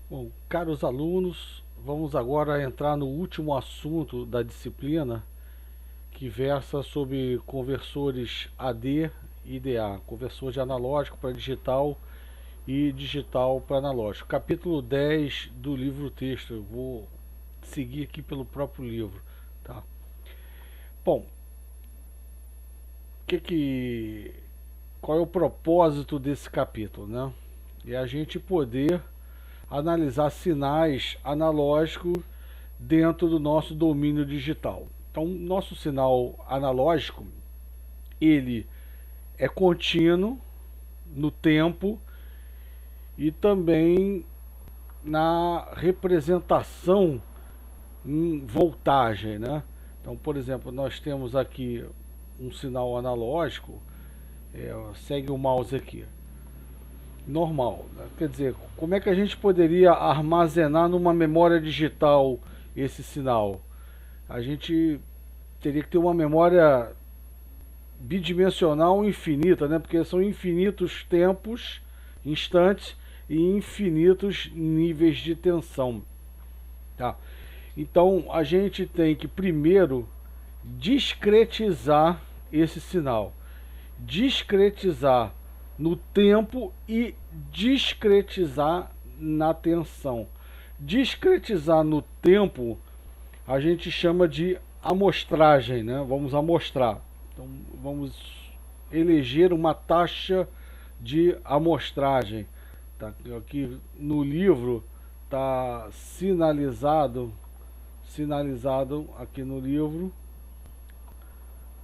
Bom, caros alunos, vamos agora entrar no último assunto da disciplina, que versa sobre conversores AD e DA, conversor de analógico para digital e digital para analógico. Capítulo 10 do livro texto, eu vou seguir aqui pelo próprio livro, tá? Bom, que que qual é o propósito desse capítulo, né? É a gente poder analisar sinais analógicos dentro do nosso domínio digital. Então, nosso sinal analógico, ele é contínuo no tempo e também na representação em voltagem, né? Então, por exemplo, nós temos aqui um sinal analógico, segue o mouse aqui, normal, né? Quer dizer, como é que a gente poderia armazenar numa memória digital esse sinal? A gente teria que ter uma memória bidimensional infinita, né? Porque são infinitos tempos, instantes e infinitos níveis de tensão, tá? Então a gente tem que primeiro discretizar esse sinal, discretizar no tempo e discretizar na tensão. Discretizar no tempo a gente chama de amostragem, né? Vamos amostrar. Então vamos eleger uma taxa de amostragem. Tá? Aqui no livro está sinalizado aqui no livro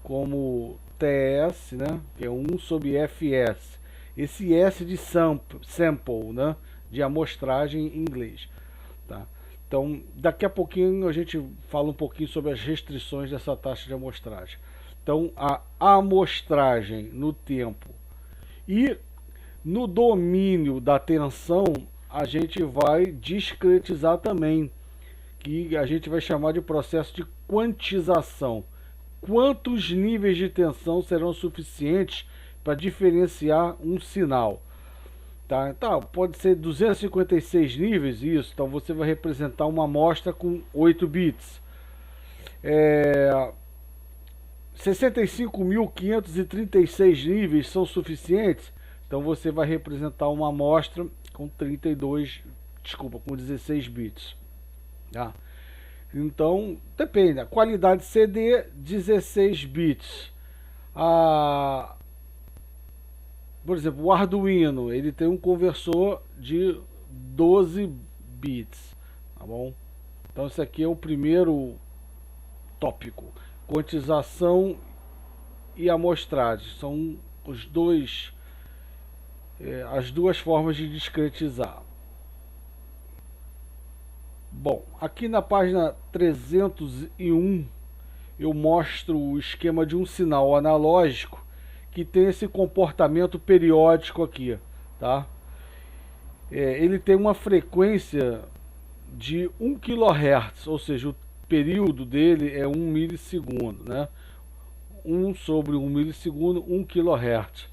como TS, né? Que é 1 sobre FS. Esse S de sample, né? De amostragem em inglês. Tá? Então, daqui a pouquinho a gente fala um pouquinho sobre as restrições dessa taxa de amostragem. Então, a amostragem no tempo e no domínio da tensão, a gente vai discretizar também, que a gente vai chamar de processo de quantização. Quantos níveis de tensão serão suficientes para diferenciar um sinal? Tá? Então, pode ser 256 níveis, isso. Então você vai representar uma amostra com 8 bits. 65.536 níveis são suficientes. Então você vai representar uma amostra com 16 bits. Tá? Então, depende. A qualidade CD, 16 bits. Por exemplo, o Arduino, ele tem um conversor de 12 bits, tá bom? Então esse aqui é o primeiro tópico. Quantização e amostragem são as duas formas de discretizar. Bom, aqui na página 301 eu mostro o esquema de um sinal analógico que tem esse comportamento periódico aqui, tá? Ele tem uma frequência de 1 kHz, ou seja, o período dele é 1 milissegundo, né? 1 sobre 1 milissegundo, 1 kHz.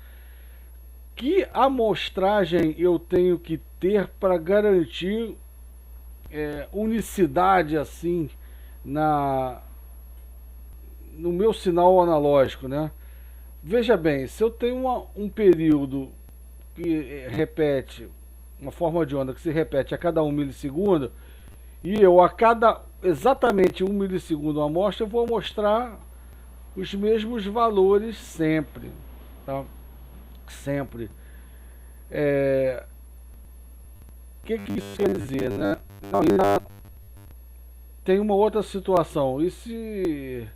Que amostragem eu tenho que ter para garantir unicidade assim no meu sinal analógico, né? Veja bem, se eu tenho um período que repete, uma forma de onda que se repete a cada 1 milissegundo, e eu a cada exatamente 1 milissegundo amostra, eu vou mostrar os mesmos valores sempre, tá? Sempre. O que isso quer dizer, né? Não, ainda tem uma outra situação. E se...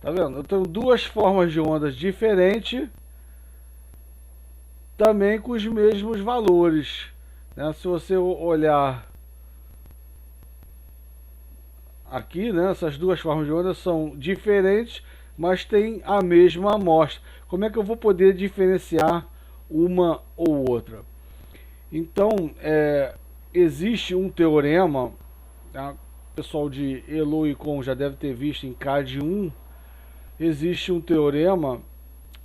Tá vendo? Eu tenho duas formas de ondas diferentes, também com os mesmos valores, né? Se você olhar aqui, né, essas duas formas de onda são diferentes, mas têm a mesma amostra. Como é que eu vou poder diferenciar uma ou outra? Então, existe um teorema, tá? O pessoal de Elo e Com já deve ter visto em CAD 1. Existe um teorema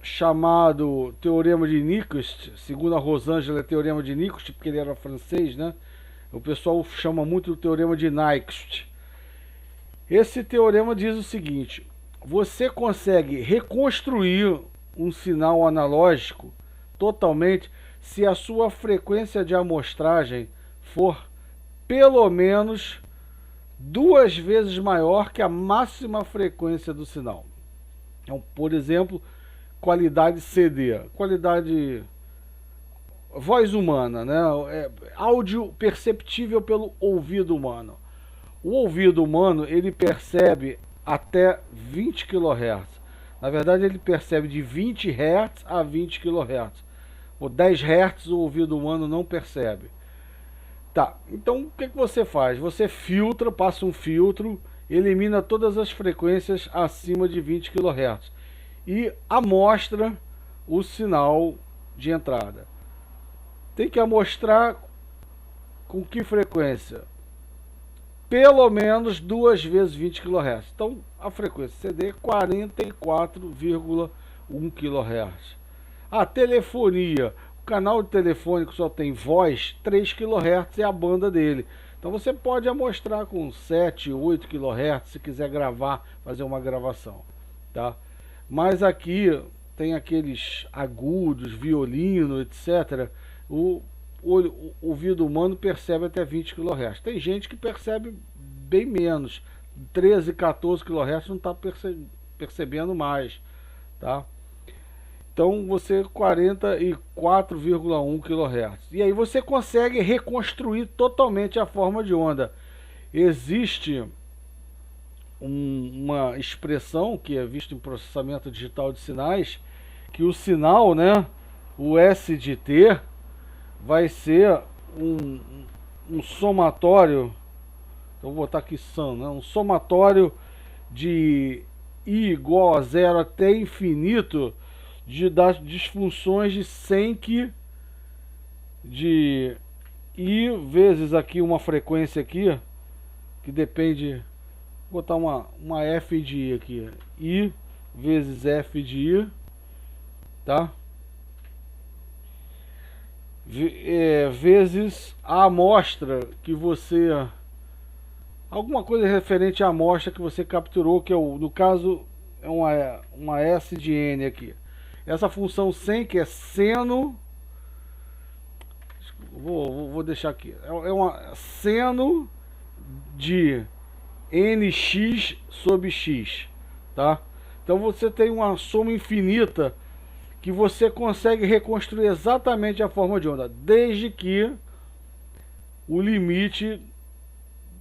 chamado Teorema de Nyquist. Segundo a Rosângela, é Teorema de Nyquist, porque ele era francês, né? O pessoal chama muito do Teorema de Nyquist. Esse teorema diz o seguinte: você consegue reconstruir um sinal analógico totalmente se a sua frequência de amostragem for pelo menos 2 vezes maior que a máxima frequência do sinal. Então, por exemplo, qualidade CD, qualidade voz humana, né? Áudio perceptível pelo ouvido humano. O ouvido humano, ele percebe até 20 kHz. Na verdade, ele percebe de 20 Hz a 20 kHz. O 10 Hz o ouvido humano não percebe. Tá, então o que você faz? Você filtra, passa um filtro, elimina todas as frequências acima de 20 kHz e amostra o sinal de entrada. Tem que amostrar com que frequência? Pelo menos 2 vezes 20 kHz. Então a frequência CD é 44,1 kHz. A telefonia, o canal telefônico só tem voz, 3 kHz é a banda dele. Então você pode amostrar com 7, 8 kHz se quiser gravar, fazer uma gravação, tá? Mas aqui tem aqueles agudos, violino, etc. O ouvido humano percebe até 20 kHz. Tem gente que percebe bem menos, 13, 14 kHz não está percebendo mais, tá? Então você 44,1 kHz. E aí você consegue reconstruir totalmente a forma de onda. Existe uma expressão que é vista em processamento digital de sinais, que o sinal, né, o S de T, vai ser um somatório, então vou botar aqui sum, né, um somatório de I igual a 0 até infinito das disfunções de senc de I vezes aqui uma frequência aqui, que depende, vou botar uma F de I aqui, I vezes F de I, tá? Vezes a amostra que você, alguma coisa referente à amostra que você capturou, que é no caso é uma S de N aqui. Essa função senc é seno, vou deixar aqui, é uma seno de nx sobre x, tá? Então você tem uma soma infinita que você consegue reconstruir exatamente a forma de onda, desde que o limite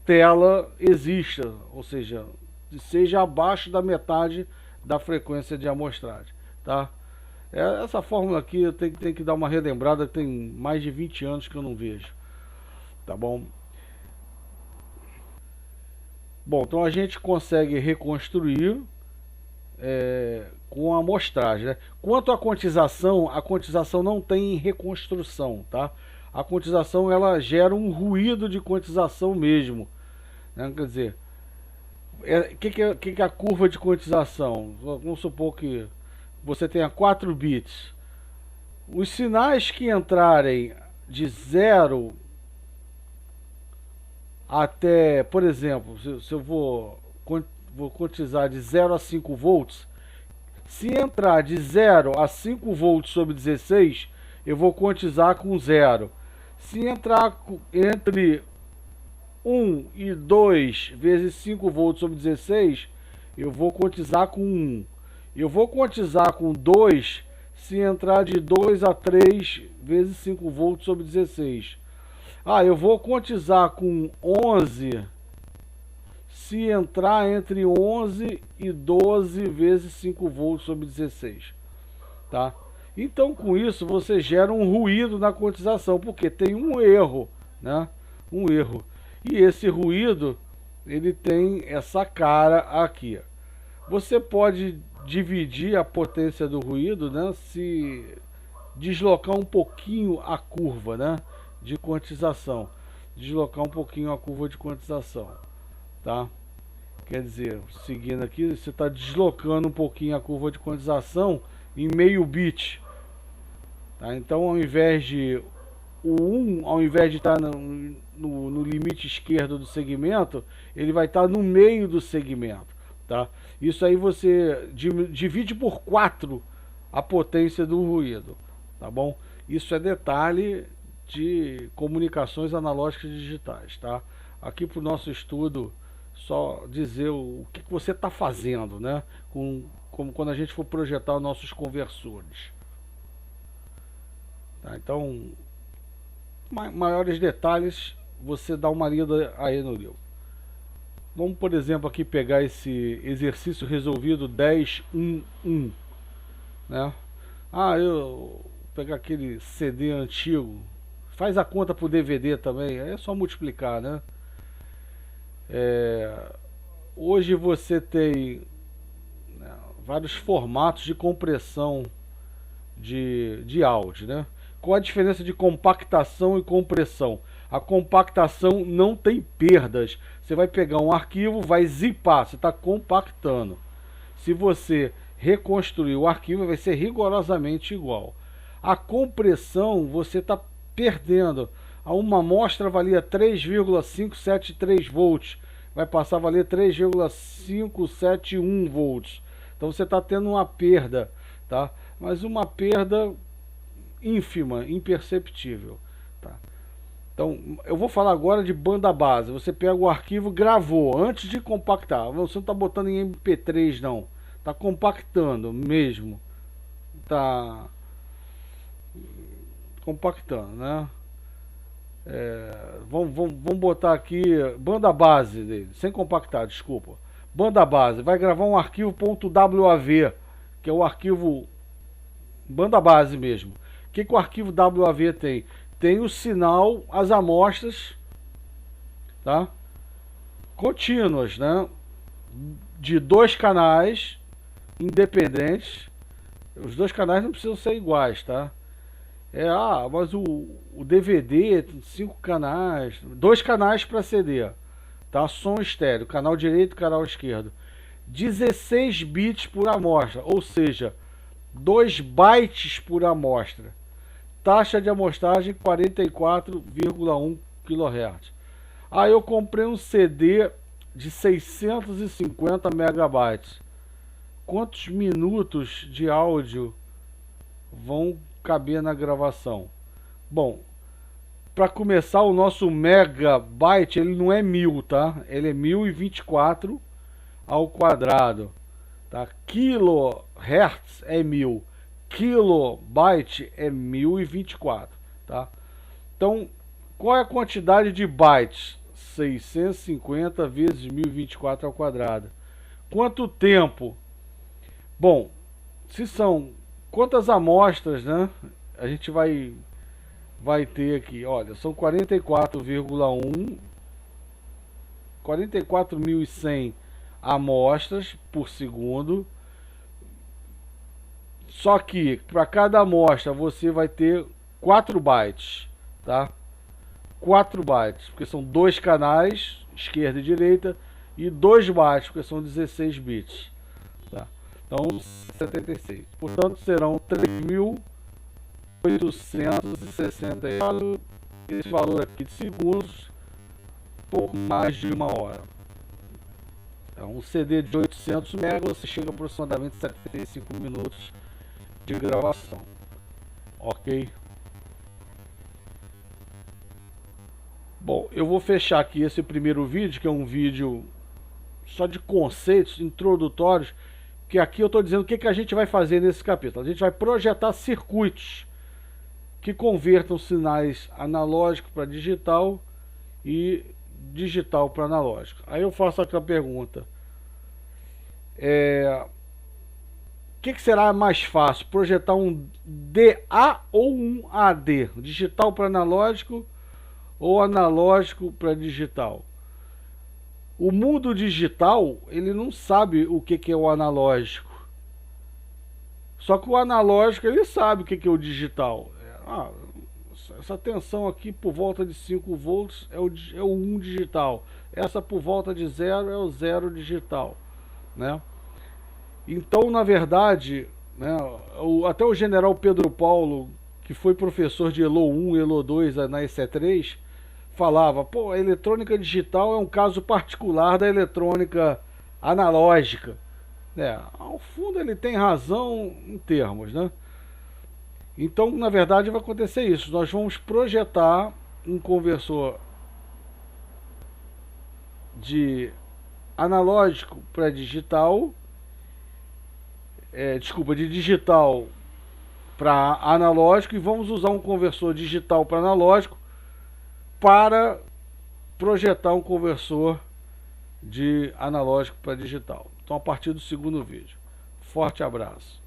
tela exista, ou seja, seja abaixo da metade da frequência de amostragem, tá? Essa fórmula aqui eu tenho que dar uma relembrada, tem mais de 20 anos que eu não vejo, tá bom? Bom, então a gente consegue reconstruir com a amostragem, né? Quanto à quantização, a quantização não tem reconstrução, tá? A quantização ela gera um ruído de quantização mesmo, né? Quer dizer, que é a curva de quantização? Vamos supor que você tenha 4 bits. Os sinais que entrarem de 0 até, por exemplo, se eu vou quantizar de 0 a 5 volts, se entrar de 0 a 5 volts sobre 16, eu vou quantizar com 0. Se entrar entre 1 e 2 vezes 5 volts sobre 16, eu vou quantizar com 1. Eu vou quantizar com 2 se entrar de 2 a 3 vezes 5 volts sobre 16. Eu vou quantizar com 11 se entrar entre 11 e 12 vezes 5 volts sobre 16. Tá? Então com isso você gera um ruído na quantização, porque tem um erro, né? Um erro. E esse ruído, ele tem essa cara aqui. Você pode dividir a potência do ruído, né, se deslocar um pouquinho a curva, né, de quantização. Deslocar um pouquinho a curva de quantização, tá? Quer dizer, seguindo aqui, você está deslocando um pouquinho a curva de quantização, em meio bit. Tá? Então, ao invés de o 1, ao invés de estar no limite esquerdo do segmento, ele vai estar no meio do segmento. Tá? Isso aí você divide por 4 a potência do ruído. Tá bom? Isso é detalhe de comunicações analógicas e digitais. Tá? Aqui para o nosso estudo, só dizer o que você está fazendo, né? Como quando a gente for projetar os nossos conversores. Tá? Então, maiores detalhes, você dá uma lida aí no livro. Vamos, por exemplo, aqui pegar esse exercício resolvido 10.1.1, né? Eu vou pegar aquele CD antigo, faz a conta pro DVD também, é só multiplicar, né? Hoje você tem, né, vários formatos de compressão de áudio, né? Qual a diferença de compactação e compressão? A compactação não tem perdas. Você vai pegar um arquivo, vai zipar, você está compactando. Se você reconstruir o arquivo, vai ser rigorosamente igual. A compressão, você está perdendo. A uma amostra valia 3,573 volts, vai passar a valer 3,571 volts. Então você está tendo uma perda, tá? Mas uma perda ínfima, imperceptível. Tá? Então, eu vou falar agora de banda base. Você pega o arquivo, gravou, antes de compactar. Você não está botando em MP3, não. Está compactando mesmo. Está compactando, né? Vamos botar aqui banda base dele, sem compactar, desculpa. Banda base, vai gravar um arquivo .wav, que é o arquivo banda base mesmo. O que o arquivo WAV tem? Tem o sinal, as amostras, tá? Contínuas, né? De 2 canais independentes. Os 2 canais não precisam ser iguais, tá? Mas o DVD tem 5 canais, 2 canais para CD, tá? Som estéreo, canal direito, canal esquerdo. 16 bits por amostra, ou seja, 2 bytes por amostra. Taxa de amostragem 44,1 kHz. Aí eu comprei um CD de 650 megabytes. Quantos minutos de áudio vão caber na gravação? Bom, para começar, o nosso megabyte, ele não é 1000, tá? Ele é 1024 ao quadrado, tá? Kilohertz é 1000. Kilobyte é 1024, tá? Então, qual é a quantidade de bytes? 650 vezes 1024 ao quadrado. Quanto tempo? Bom, se são quantas amostras, né? A gente vai ter aqui, olha, são 44.100 amostras por segundo. Só que para cada amostra você vai ter 4 bytes, tá? 4 bytes, porque são 2 canais, esquerda e direita, e 2 bytes, porque são 16 bits, tá? Então, 76. Portanto, serão 3.864, esse valor aqui de segundos, por mais de 1 hora. Então, um CD de 800 MB, você chega aproximadamente a 75 minutos de gravação, ok? Bom, eu vou fechar aqui esse primeiro vídeo, que é um vídeo só de conceitos introdutórios, que aqui eu estou dizendo o que a gente vai fazer nesse capítulo. A gente vai projetar circuitos que convertam sinais analógicos para digital e digital para analógico. Aí eu faço aquela pergunta: o que será mais fácil, projetar um DA ou um AD? Digital para analógico ou analógico para digital? O mundo digital, ele não sabe o que é o analógico. Só que o analógico, ele sabe o que é o digital. Essa tensão aqui por volta de 5 volts é o 1 digital. Essa por volta de 0 é o 0 digital, né? Então, na verdade, né? Até o general Pedro Paulo, que foi professor de Elo 1 e Elo 2 na EC3, falava, pô, a eletrônica digital é um caso particular da eletrônica analógica. Ao fundo ele tem razão em termos, né? Então, na verdade, vai acontecer isso. Nós vamos projetar um conversor de analógico para digital, de digital para analógico, e vamos usar um conversor digital para analógico para projetar um conversor de analógico para digital. Então, a partir do segundo vídeo. Forte abraço.